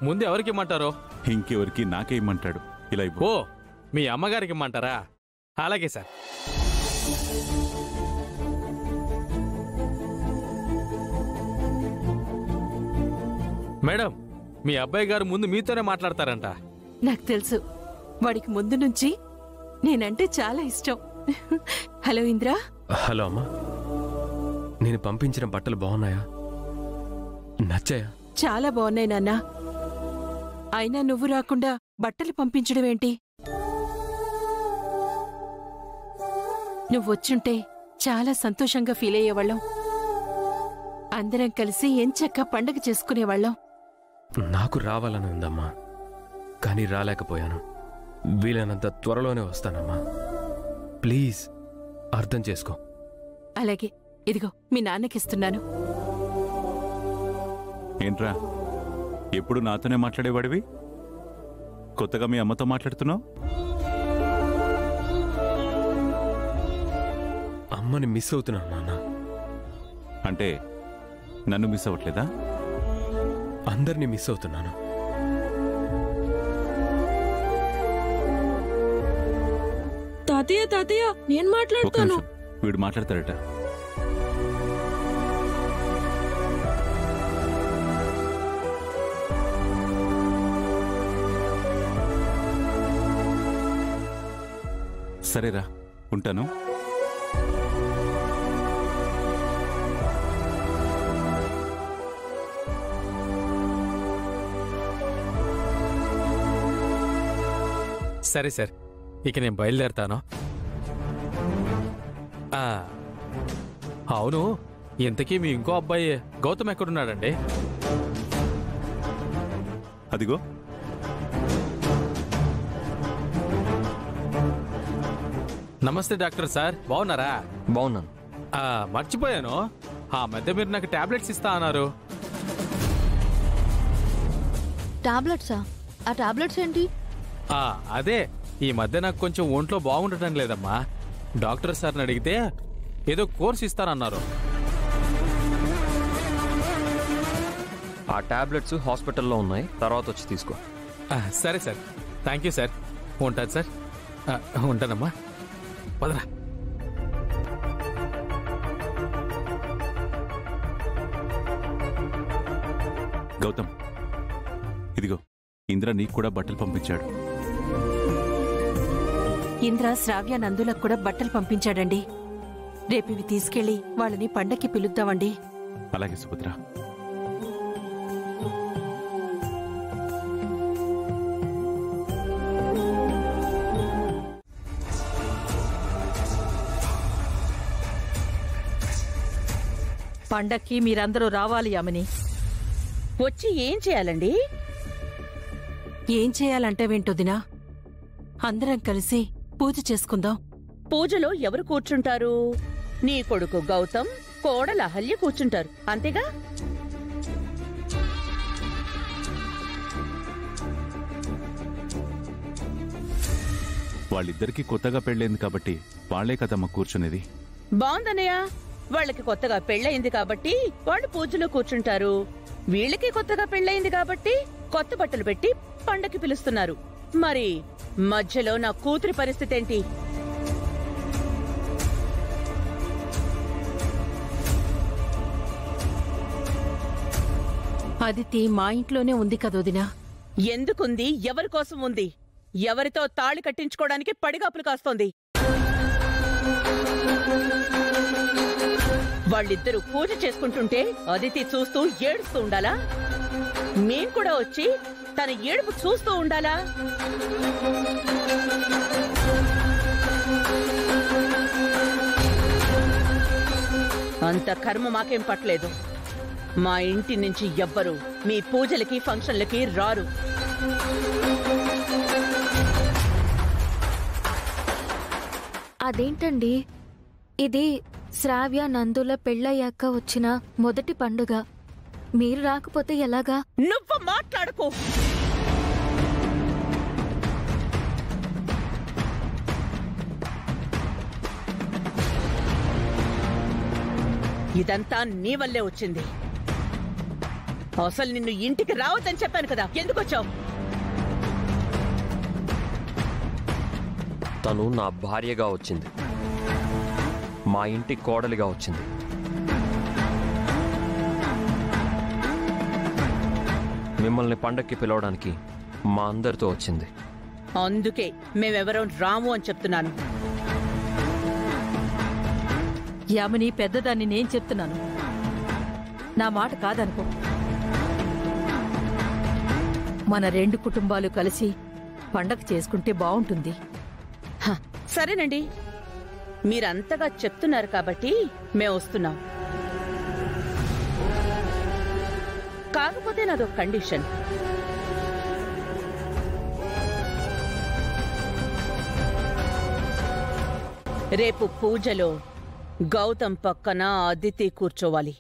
ముందు ఎవరికి ఇమ్మంటారో? ఇంకెవరికి నాకే ఇమ్మంటాడు. ఇలా ఇవ్వు. ఓ, మీ అమ్మగారికి ఇమ్మంటారా? అలాగే సార్. మేడం, మీ అబ్బాయి గారు ముందు మీతోనే మాట్లాడతారంట. నాకు తెలుసు, వాడికి ముందు నుంచి నేనంటే చాలా ఇష్టం. హలో ఇంద్రా. హలో అమ్మా, నేను పంపించిన బట్టలు బాగున్నాయా? నచ్చాయా? చాలా బాగున్నాయి నాన్న. అయినా నువ్వు రాకుండా బట్టలు పంపించడం ఏంటి? నువ్వొచ్చుంటే చాలా సంతోషంగా ఫీల్ అయ్యేవాళ్ళం. అందరం కలిసి ఎంచక్కా పండగ చేసుకునేవాళ్ళం. నాకు రావాలని ఉందమ్మా, కానీ రాలేకపోయాను. వీలైనంత త్వరలోనే వస్తానమ్మా. ప్లీజ్ అర్థం చేసుకో. అలాగే, ఇదిగో మీ నాన్నకిస్తున్నాను. ఏంట్రా, ఎప్పుడు నాతోనే మాట్లాడేవాడివి, కొత్తగా మీ అమ్మతో మాట్లాడుతున్నావు? అమ్మని మిస్ అవుతున్నాను నాన్న. అంటే నన్ను మిస్ అవ్వట్లేదా? అందరినీ మిస్ అవుతున్నాను. తాతయ్య తాతయ్య, నేను మాట్లాడతాను. వీడు మాట్లాడతాడట. సరేరా, ఉంటాను. సరే సార్, ఇక నేను బయలుదేరతాను. అవును, ఇంతకీ మీ ఇంకో అబ్బాయి గౌతమ్ ఎక్కడున్నాడండి? అదిగో. నమస్తే డాక్టర్ సార్, బాగున్నారా? బాగున్నాను. మర్చిపోయాను, ఆ మధ్య మీరు నాకు టాబ్లెట్స్ ఇస్తా అన్నారు. టాబ్లెట్సా? ఆ టాబ్లెట్స్ ఏంటి? అదే, ఈ మధ్య నాకు కొంచెం ఒంట్లో బాగుండటం లేదమ్మా. డాక్టర్ సార్ని అడిగితే ఏదో కోర్స్ ఇస్తానన్నారు. ఆ టాబ్లెట్స్ హాస్పిటల్లో ఉన్నాయి, తర్వాత వచ్చి తీసుకో. సరే సార్, థ్యాంక్ యూ సార్. ఉంటాను సార్. ఉంటానమ్మా, పదరా. గౌతమ్, ఇదిగో ఇంద్ర నీకు కూడా బట్టలు పంపించాడు. ఇంద్ర శ్రావ్య నందులకు కూడా బట్టలు పంపించాడండి. రేపు ఇవి తీసుకెళ్లి వాళ్ళని పండక్కి పిలుద్దామండి. అలాగే సుభద్ర. పండక్కి మీరందరూ రావాలి అమని. వచ్చి ఏం చేయాలండి? ఏం చేయాలంటే వింటొదినా, అందరం కలిసి పూజ చేసుకుందాం. పూజలో ఎవరు కూర్చుంటారు? నీ కొడుకు గౌతమ్, కోడలు అహల్య కూర్చుంటారు, అంతేగా? వాళ్ళిద్దరికీ కొత్తగా పెళ్ళైంది కాబట్టి వాళ్లే కదమ్మ కూర్చునేది. బాగుందన్నయ్య, వాళ్ళకి కొత్తగా పెళ్ళయింది కాబట్టి వాళ్ళు పూజలో కూర్చుంటారు. వీళ్ళకి కొత్తగా పెళ్ళయింది కాబట్టి కొత్త బట్టలు పెట్టి పండక్కి పిలుస్తున్నారు. మరి మధ్యలో నా కూతురి పరిస్థితి ఏంటి? అదితి మా ఇంట్లోనే ఉంది కదోదినా. ఎందుకుంది? ఎవరి కోసం ఉంది? ఎవరితో తాళి కట్టించుకోవడానికి పడిగాపులు కాస్తోంది? వాళ్ళిద్దరూ పూజ చేసుకుంటుంటే అదితి చూస్తూ ఏడుస్తూ ఉండాలా? మేం కూడా వచ్చి తన ఏడుపు చూస్తూ ఉండాలా? అంత కర్మ మాకేం పట్టలేదు. మా ఇంటి నుంచి ఎవ్వరూ మీ పూజలకి ఫంక్షన్లకి రారు. అదేంటండి, ఇది శ్రావ్య నందుల పెళ్ళయ్యాక వచ్చిన మొదటి పండుగ. మీరు రాకపోతే ఎలాగా? నువ్వు మాట్లాడుకో. ఇదంతా నీ వల్లే వచ్చింది. అసలు నిన్ను ఇంటికి రావద్దని చెప్పాను కదా, ఎందుకు వచ్చావు? తను నా భార్యగా వచ్చింది, మా ఇంటి కోడలిగా వచ్చింది. మిమ్మల్ని పండక్కి పిలవడానికి మా అందరితో వచ్చింది. అందుకే మేమెవరం రాము అని చెప్తున్నాను. యామిని పెద్దదాన్ని నేను చెప్తున్నాను, నా మాట కాదనుకో. మన 2 కుటుంబాలు కలిసి పండగ చేసుకుంటే బావుంటుంది. సరేనండి, మీరంతగా చెప్తున్నారు కాబట్టి మేము వస్తున్నాం. కాకపోతే నాదొక కండిషన్. రేపు పూజలో గౌతమ్ పక్కన అదితి కూర్చోవాలి.